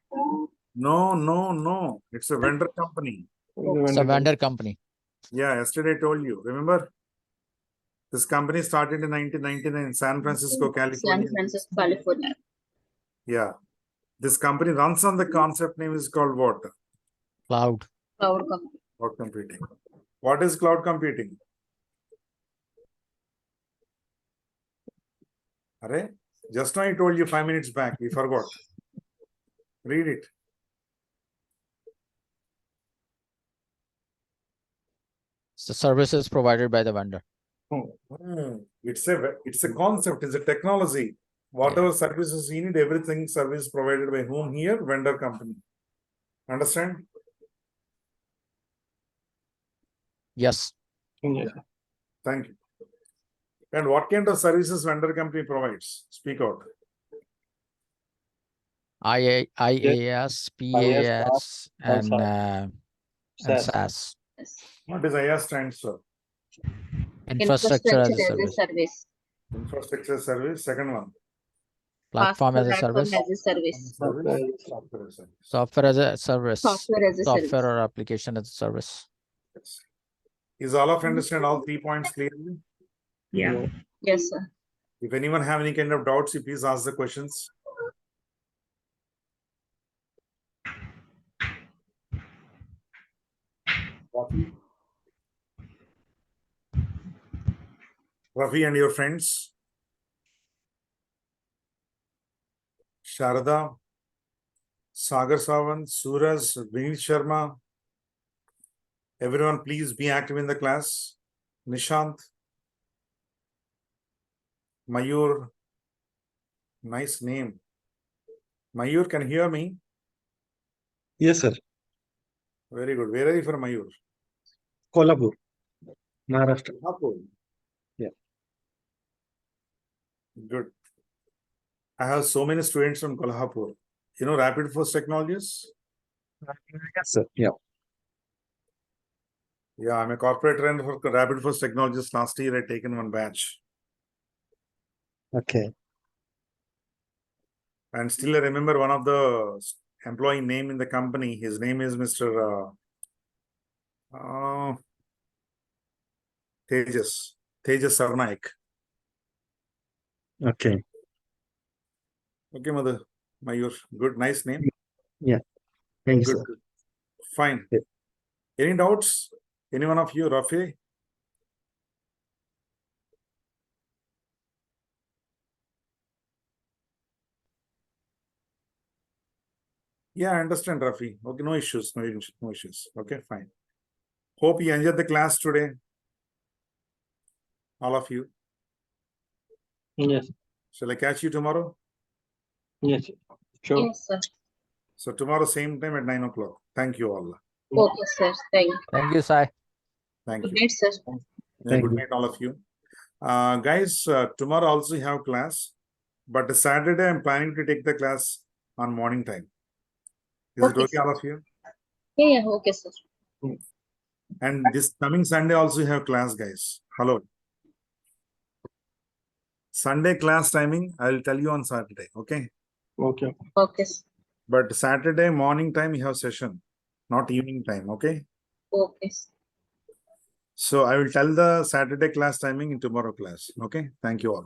A: no. It's a vendor company.
B: It's a vendor company.
A: Yeah, yesterday I told you. Remember? This company started in 1999 in San Francisco, California.
D: San Francisco, California.
A: Yeah. This company runs on the concept name is called what?
B: Cloud.
D: Cloud computing.
A: Cloud computing. What is cloud computing? Array? Just now I told you 5 minutes back. We forgot. Read it.
B: It's the services provided by the vendor.
A: It's a concept, it's a technology. Whatever services you need, everything service provided by whom here? Vendor company. Understand?
B: Yes.
C: Yes.
A: Thank you. And what kind of services vendor company provides? Speak out.
B: IaaS, PaaS, and SaaS.
D: Yes.
A: What is IaaS stands for?
B: Infrastructure as a service.
D: service.
A: Infrastructure service. Second one.
B: Platform as a
D: Platform
B: service.
D: as a service.
A: Software as a service.
B: Software as a service.
D: Software as a service.
B: Software or application as a service.
A: Yes. Is all of understand all 3 points clearly?
F: Yeah.
D: Yes, sir.
A: If anyone have any kind of doubts, you please ask the questions. Rafi and your friends. Sharada, Sagar Sawant, Suraj, Vineet Sharma. Everyone, please be active in the class. Nishant, Mayur, nice name. Mayur, can you hear me?
G: Yes, sir.
A: Very good. Where are you from, Mayur?
G: Kolhapur, Maharashtra.
A: Kolhapur.
G: Yeah.
A: Good. I have so many students from Kolhapur. You know Rapid Force Technologies?
G: Yes, sir. Yeah.
A: Yeah, I'm a corporate trainer for Rapid Force Technologies. Last year, I taken one batch.
G: Okay.
A: And still, I remember one of the employee name in the company. His name is Mr. Tejas Sarnaik.
G: Okay.
A: Okay, Mother Mayur. Good, nice name.
G: Yeah. Thank you,
A: Good,
G: sir.
A: good. Fine.
G: Yeah.
A: Any doubts? Any one of you, Rafi? Yeah, I understand, Rafi. Okay, no issues, no issues. Okay, fine. Hope you enjoyed the class today. All of you.
C: Yes.
A: Shall I catch you tomorrow?
C: Yes. Sure.
D: Yes, sir.
A: So tomorrow, same time at 9 o'clock. Thank you all.
D: Okay, sir. Thank you.
B: Thank you, Sai.
A: Thank
D: Good
A: you.
D: night, sir.
A: Yeah,
G: Thank
A: good
G: you.
A: night, all of you. Guys, tomorrow also you have class, but Saturday I'm planning to take the class on morning time. Is it
D: Okay,
A: okay, all of you?
D: Yeah, okay, sir.
A: And this coming Sunday also you have class, guys. Hello. Sunday class timing, I will tell you on Saturday, okay?
C: Okay.
D: Okay, sir.
A: But Saturday morning time you have session, not evening time, okay?
D: Okay, sir.
A: So I will tell the Saturday class timing in tomorrow class, okay? Thank you all.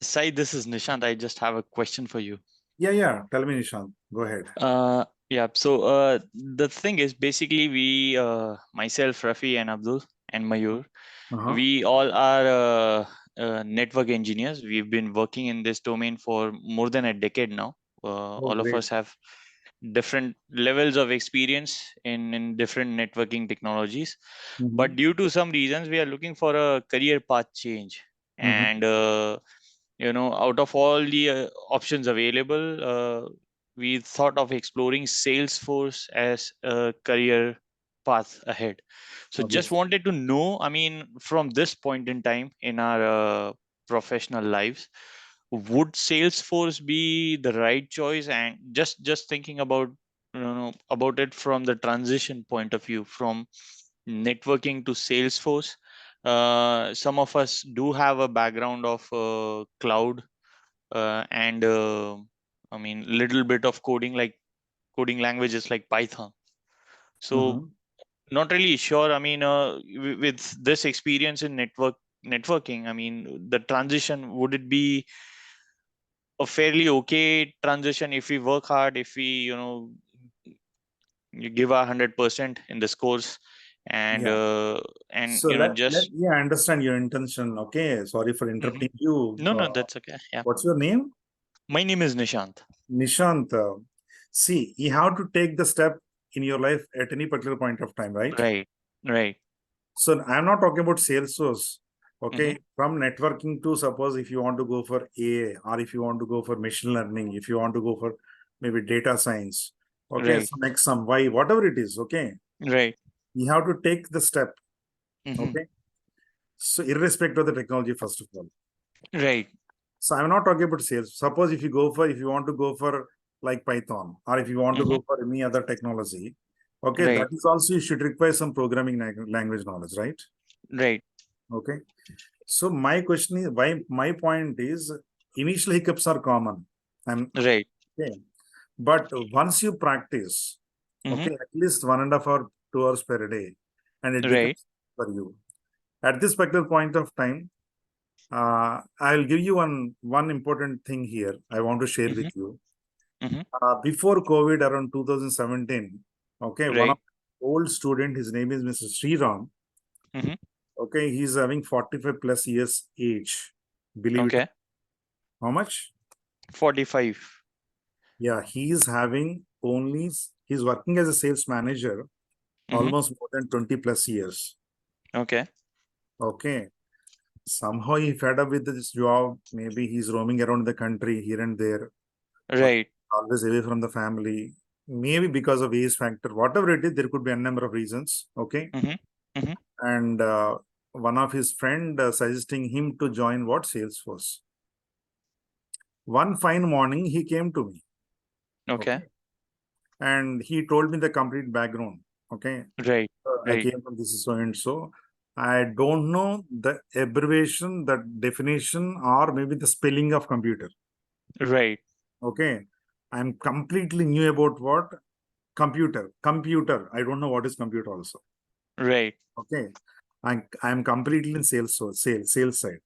H: Sai, this is Nishant. I just have a question for you.
A: Yeah. Tell me, Nishant. Go ahead.
H: Yeah. So the thing is, basically, we, myself, Rafi, and Abdul, and Mayur.
A: Uh-huh.
H: We all are network engineers. We've been working in this domain for more than a decade now. All of
A: great.
H: us have different levels of experience in different networking technologies.
A: Mhm.
H: But due to some reasons, we are looking for a career path change. And, out of all the options available, we thought of exploring Salesforce as a career path ahead. So just
A: Obviously.
H: wanted to know, I mean, from this point in time in our professional lives, would Salesforce be the right choice? And just thinking about about it from the transition point of view from networking to Salesforce. Some of us do have a background of cloud and I mean little bit of coding, like coding languages like Python. So
A: Mhm.
H: not really sure. I mean, with this experience in networking, I mean, the transition, would it be a fairly okay transition if we work hard, if we, you give our 100% in this course, and
A: Yeah. So
H: just
A: yeah, I understand your intention. Okay, sorry for interrupting you.
H: no, that's okay. Yeah,
A: What's your name?
H: my name is Nishant.
A: Nishant. See, you have to take the step in your life at any particular point of time, right?
H: Right.
A: So I'm not talking about Salesforce. Okay,
H: Mhm.
A: from networking to, suppose if you want to go for AI, or if you want to go for machine learning, if you want to go for maybe data science, okay,
H: Right.
A: some X, some Y, whatever it is, okay,
H: Right.
A: you have to take the step.
H: Mhm.
A: Okay, so irrespective of the technology, first of all.
H: Right.
A: So I'm not talking about sales. Suppose if you want to go for like Python, or if you want to
H: Mhm.
A: go for any other technology, okay,
H: Right.
A: that is also, you should require some programming language knowledge, right?
H: Right.
A: Okay. So my question is, why my point is, initial hiccups are common. I'm
H: Right.
A: okay. But once you practice,
H: Mhm.
A: okay, at least 1.5 or 2 hours per day, and it
H: Right.
A: becomes for you. At this particular point of time, I'll give you one important thing here I want to share with you.
H: Mhm.
A: Before COVID, around 2017, okay, one of
H: Right.
A: old student, his name is Mr. Sriram.
H: Mhm.
A: Okay, he's having 45 plus years age. Believe it.
H: Okay.
A: How much?
H: 45.
A: Yeah, he's working as a sales manager
H: Mhm.
A: almost more than 20 plus years.
H: Okay.
A: Okay. Somehow he fed up with this job. Maybe he's roaming around the country here and there,
H: Right.
A: always away from the family. Maybe because of age factor, whatever it is, there could be a number of reasons. Okay.
H: Mhm. Mhm.
A: And one of his friend suggesting him to join what? Salesforce. One fine morning, he came to me.
H: Okay.
A: And he told me the complete background. Okay.
H: Right.
A: I
H: Right.
A: came from this so and so. I don't know the abbreviation, the definition, or maybe the spelling of computer.
H: Right.
A: Okay. I'm completely new about what? Computer. I don't know what is computer also.
H: Right.
A: Okay. I'm completely in sales side.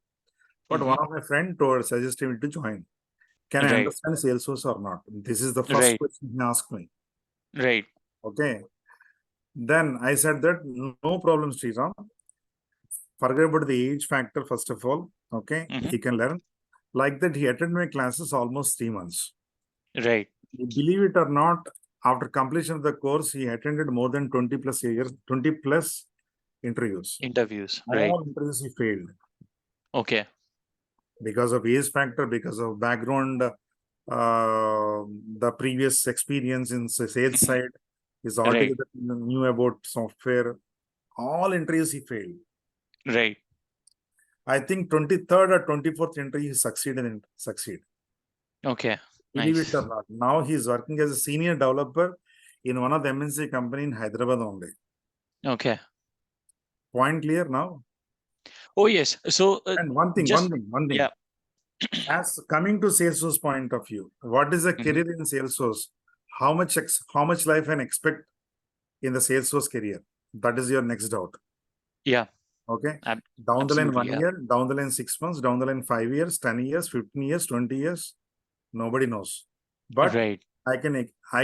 A: But
H: Mhm.
A: one of my friend suggested me to join. Can I
H: Right.
A: understand Salesforce or not? This is the first
H: Right.
A: question he asked me.
H: Right.
A: Okay. Then I said that no problem, Sriram. Forget about the age factor, first of all. Okay.
H: Mhm.
A: He can learn. Like that, he attended my classes almost 3 months.
H: Right.
A: Believe it or not, after completion of the course, he attended more than 20 plus years, 20 plus interviews.
H: Interviews. Right.
A: All interviews he failed
H: Okay.
A: because of age factor, because of background, the previous experience in sales side is
H: Right.
A: altogether new about software. All interviews he failed.
H: Right.
A: I think 23rd or 24th interview he succeed.
H: Okay.
A: Believe
H: Nice.
A: it or not. Now he's working as a senior developer in one of the MNC company in Hyderabad only.
H: Okay.
A: Point clear now?
H: Oh yes. So
A: And one thing.
H: yeah.
A: As coming to Salesforce point of view, what is a
H: Mhm.
A: career in Salesforce? How much life can expect in the Salesforce career? That is your next doubt.
H: Yeah.
A: Okay.
H: Ab-
A: Down the line
H: absolutely,
A: 1
H: yeah.
A: year, down the line 6 months, down the line 5 years, 10 years, 15 years, 20 years. Nobody knows. But
H: Right.
A: I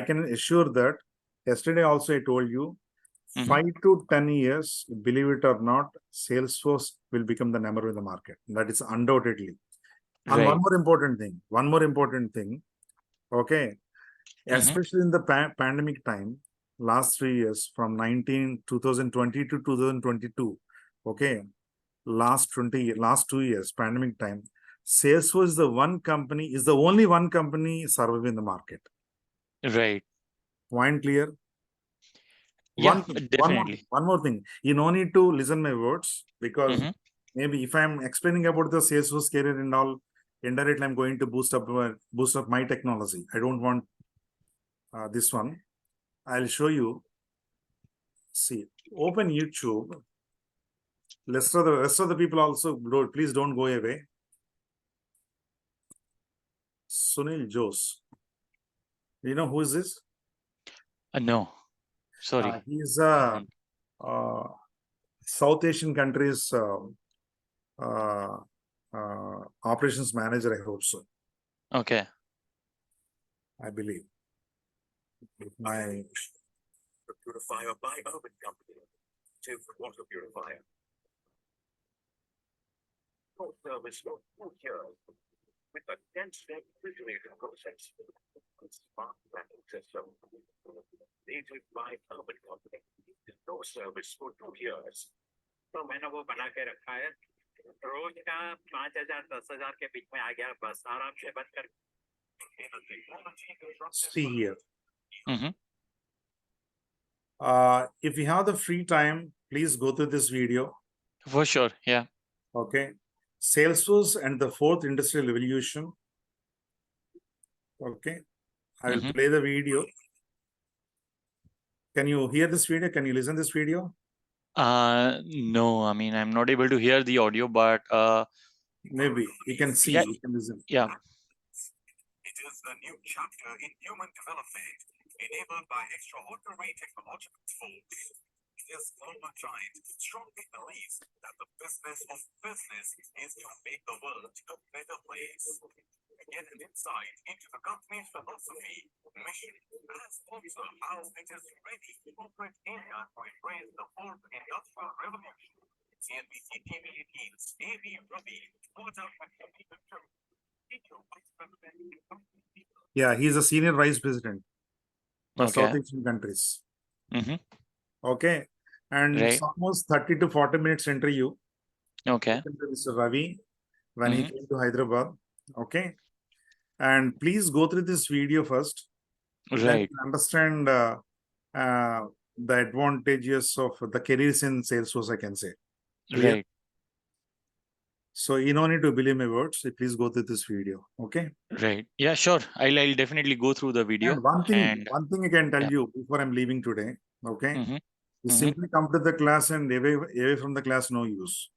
A: can assure that yesterday also I told you,
H: Mhm.
A: 5 to 10 years, believe it or not, Salesforce will become the number in the market. That is undoubtedly. And
H: Right.
A: one more important thing, okay,
H: Mhm.
A: especially in the pandemic time, last 3 years from 2020 to 2022, okay, last 2 years, pandemic time, Salesforce is the only one company surviving the market.
H: Right.
A: Point clear?
H: Yeah,
A: One more thing. You no need to listen my words because
H: Mhm.
A: maybe if I'm explaining about the Salesforce career and all, indirectly I'm going to boost up my technology. I don't want this one. I'll show you. See, open YouTube. The rest of the people also, please don't go away. Sunil Jose. You know who is this?
H: No, sorry.
A: He's
H: Mhm.
A: South Asian countries operations manager, I hope so.
H: Okay.
A: I believe. My purifier by Urban Company. Water purifier. Service here with a dense refrigerator process. Smart planning system. Dated by Urban Company. No service for 2 years.
I: तो मैंने वो बना के रखा है रोज का 5,000 10,000 के बीच में आ गया बस आराम से बंद कर
A: See here.
H: Mhm.
A: If you have the free time, please go through this video.
H: For sure. Yeah.
A: Okay. Salesforce and the fourth industrial revolution. Okay. I will
H: Mhm.
A: play the video. Can you hear this video? Can you listen this video?
H: No, I mean, I'm not able to hear the audio, but
A: Maybe you can see,
H: Yeah.
A: you can listen.
H: yeah.
A: It is a new chapter in human development enabled by extraordinary technological tools. This global giant strongly believes that the business of business is to make the world a better place. Get an insight into the company's philosophy, mission, and also how it is ready to corporate India to embrace the fourth industrial revolution. CNBC TV 18's ADV JAVA. Yeah, he's a senior vice president for
H: Okay.
A: South Asian countries.
H: Mhm.
A: Okay. And
H: Right.
A: it's almost 30 to 40 minutes interview.
H: Okay.
A: Mr. Ravi, when he
H: Mhm.
A: came to Hyderabad. Okay. And please go through this video first. Then
H: Right.
A: you understand the advantages of the careers in Salesforce, I can say. Clear?
H: Right.
A: So you don't need to believe my words. Please go through this video. Okay.
H: Right. Yeah, sure. I'll definitely go through the video.
A: And one thing I can tell
H: yeah.
A: you before I'm leaving today. Okay.
H: Mhm.
A: You
H: Mhm.
A: simply come to the class and away from the class, no use.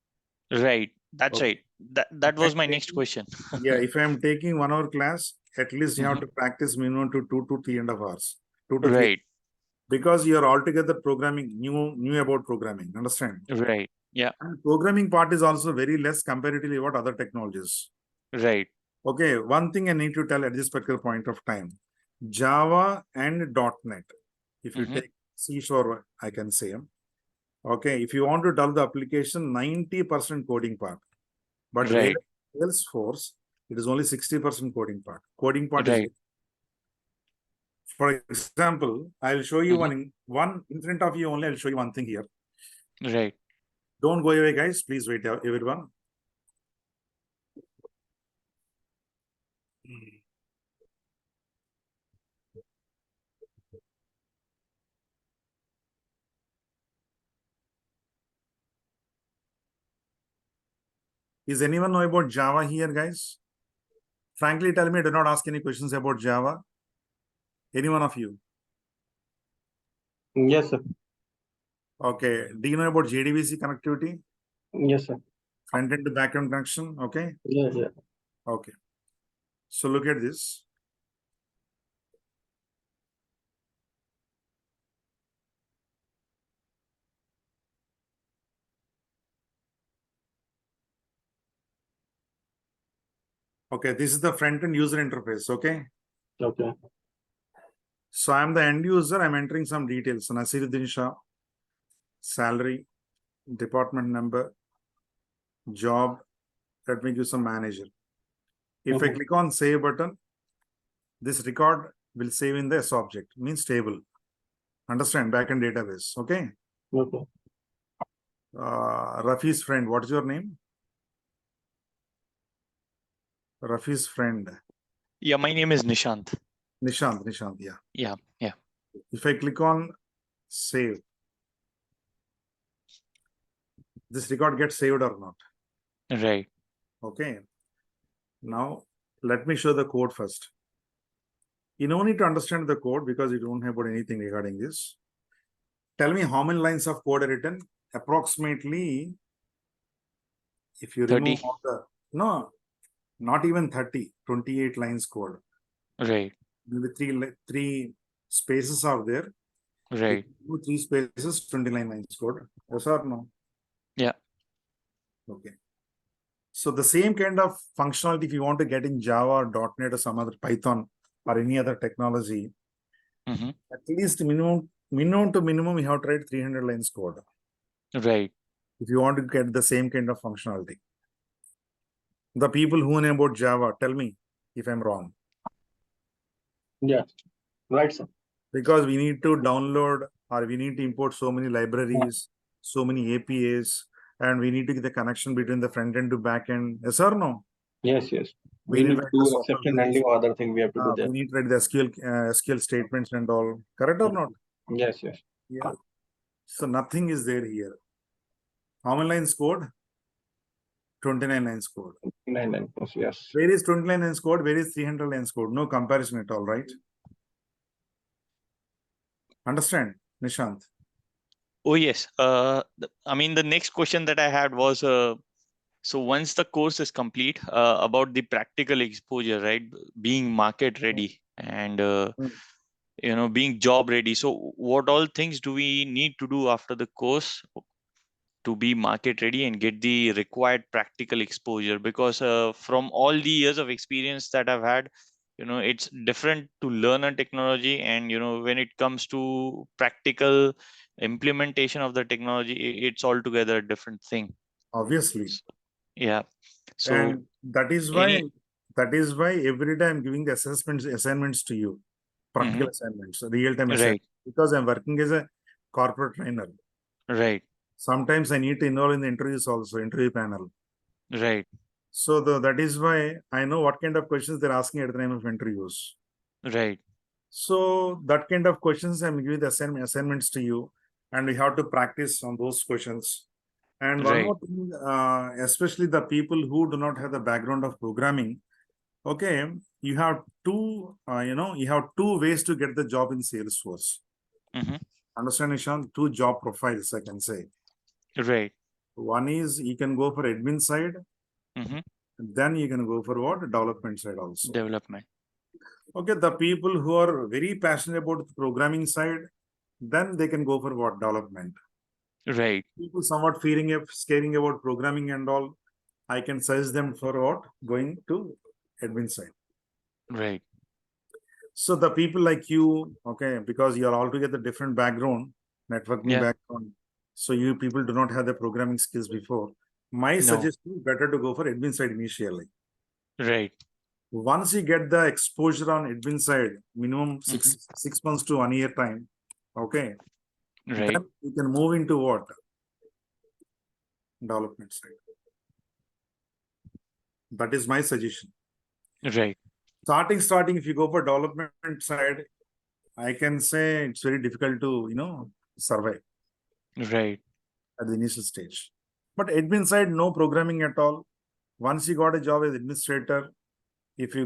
H: Right. That's
A: Okay.
H: right. That was my next question.
A: Yeah, if I'm taking 1 hour class, at least you have
H: Mhm.
A: to practice minimum to 2 to 3.5 hours. 2 to 3.
H: Right.
A: Because you're altogether programming, new about programming. Understand?
H: Right. Yeah.
A: And programming part is also very less comparatively about other technologies.
H: Right.
A: Okay, one thing I need to tell at this particular point of time. Java and .NET. If you
H: Mhm.
A: take C#, I can say. Okay, if you want to develop the application, 90% coding part. But
H: Right.
A: Salesforce, it is only 60% coding part. Coding part is,
H: Right.
A: for example, I'll show you
H: Mhm.
A: one in front of you only. I'll show you one thing here.
H: Right.
A: Don't go away, guys. Please wait, everyone. Is anyone know about Java here, guys? Frankly, tell me, do not ask any questions about Java. Any one of you?
C: Yes, sir.
A: Okay. Do you know about Jdbc connectivity?
C: Yes, sir.
A: Front end to back end connection? Okay.
C: Yes, yeah.
A: Okay. So look at this. Okay, this is the front end user interface. Okay.
C: Okay.
A: So I'm the end user. I'm entering some details. Nasiruddin Shah. salary, department number, job. Let me give some manager. If I
C: Okay.
A: click on save button, this record will save in the S object, means table. Understand? Backend database. Okay.
C: Okay.
A: Rafi's friend. What is your name? Rafi's friend.
H: Yeah, my name is Nishant.
A: Nishant. Yeah.
H: Yeah.
A: If I click on save, this record gets saved or not?
H: Right.
A: Okay. Now, let me show the code first. You don't need to understand the code because you don't have about anything regarding this. Tell me how many lines of code are written? Approximately, if you
H: 30.
A: remove all the, no, not even 30, 28 lines code.
H: Right.
A: Maybe three spaces are there.
H: Right.
A: If you do 3 spaces, 29 lines code. Yes or no?
H: Yeah.
A: Okay. So the same kind of functionality, if you want to get in Java or .NET or some other Python or any other technology,
H: Mm-hmm.
A: at least minimum to minimum, you have to write 300 lines code.
H: Right.
A: If you want to get the same kind of functionality. The people who know about Java, tell me if I'm wrong.
C: Yes. Right, sir.
A: Because we need to download or we need to import so many libraries, so many APIs, and we need to get the connection between the front end to back end. Yes or no?
C: Yes. Yes.
A: We
C: We need
A: to
C: to
A: write the
C: do
A: software
C: except and handling or other thing we have to do
A: we
C: there.
A: need to write the SQL statements and all. Correct or not?
C: Yes. Yes.
A: Yeah. So nothing is there here. How many lines code? 29 lines code.
C: 9. Yes.
A: Where is 29 lines code? Where is 300 lines code? No comparison at all, right? Understand, Nishant?
H: Oh, yes. I mean, the next question that I had was, so once the course is complete, about the practical exposure, right? Being market ready and, being job ready. So what all things do we need to do after the course to be market ready and get the required practical exposure? Because from all the years of experience that I've had, it's different to learn a technology, and when it comes to practical implementation of the technology, it's altogether a different thing.
A: Obviously.
H: Yeah. So
A: And that is
H: any
A: why every day I'm giving the assignments to you, practical assignments, real-time assignments,
H: right,
A: because I'm working as a corporate trainer.
H: right,
A: Sometimes I need to involve in the interviews also, interview panel.
H: right,
A: So that is why I know what kind of questions they're asking at the time of interviews.
H: right,
A: So that kind of questions I'm giving the assignments to you, and we have to practice on those questions. And one
H: right,
A: more thing, especially the people who do not have the background of programming, okay, you have two, you have 2 ways to get the job in Salesforce. Understand, Ishan? 2 job profiles, I can say.
H: right,
A: One is you can go for admin side, then you can go for what? Development side also.
H: development,
A: Okay, the people who are very passionate about the programming side, then they can go for what? Development.
H: right,
A: People somewhat scaring about programming and all, I can suggest them for what? Going to admin side.
H: right,
A: So the people like you, okay, because you are altogether different background, networking
H: yeah,
A: background. So you people do not have the programming skills before. My
H: no,
A: suggestion is better to go for admin side initially.
H: right,
A: Once you get the exposure on admin side, minimum 6 months to 1 year time, okay,
H: right,
A: then you can move into what? Development side. That is my suggestion.
H: right,
A: Starting, if you go for development side, I can say it's very difficult to, survive
H: right,
A: at the initial stage. But admin side, no programming at all. Once you got a job as administrator, if you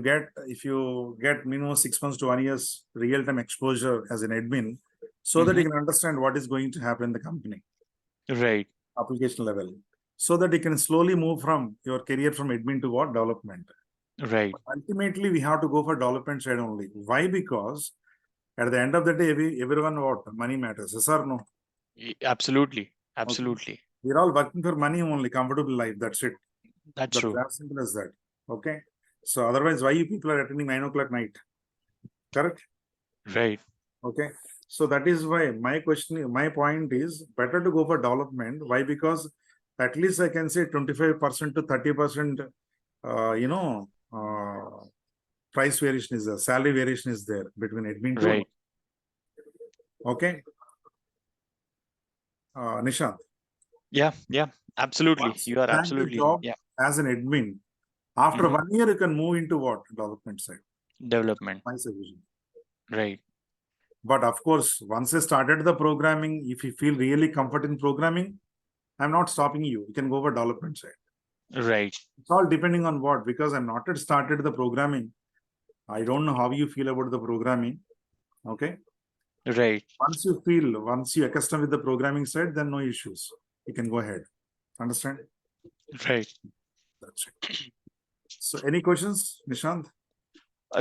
A: get minimum 6 months to 1 year's real-time exposure as an admin, so that you can understand what is going to happen in the company,
H: right,
A: application level, so that you can slowly move from your career from admin to what? Development.
H: right,
A: Ultimately, we have to go for development side only. Why? Because at the end of the day, everyone what? Money matters. Yes or no?
H: absolutely,
A: Okay.
H: absolutely.
A: We're all working for money only, comfortable life. That's it.
H: That's
A: That's
H: true.
A: as simple as that. Okay. So otherwise, why you people are attending 9 o'clock night? Correct?
H: Right,
A: Okay. So that is why my point is better to go for development. Why? Because at least I can say 25% to 30%, price variation is there, salary variation is there between admin to.
H: Right.
A: Okay. Nishant.
H: Yeah, absolutely.
A: Once
H: You are
A: crack the
H: absolutely
A: job
H: yeah.
A: as an admin, after
H: Mhm.
A: 1 year, you can move into what? Development side.
H: Development.
A: My suggestion.
H: Right.
A: But of course, once you started the programming, if you feel really comfort in programming, I'm not stopping you. You can go for development side.
H: Right.
A: It's all depending on what, because I'm not yet started the programming. I don't know how you feel about the programming. Okay.
H: Right.
A: Once you accustom with the programming side, then no issues. You can go ahead. Understand?
H: Right.
A: That's it. So any questions, Nishant?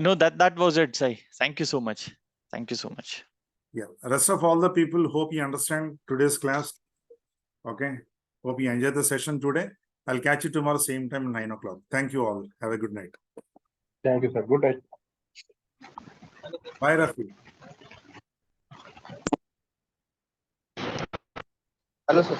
H: No, that was it, Sai. Thank you so much. Thank you so much.
A: Yeah. Rest of all the people, hope you understand today's class. Okay. Hope you enjoy the session today. I'll catch you tomorrow, same time, 9 o'clock. Thank you all. Have a good night.
C: Thank you, sir. Good night.
A: Bye, Rafi.
E: Hello, sir.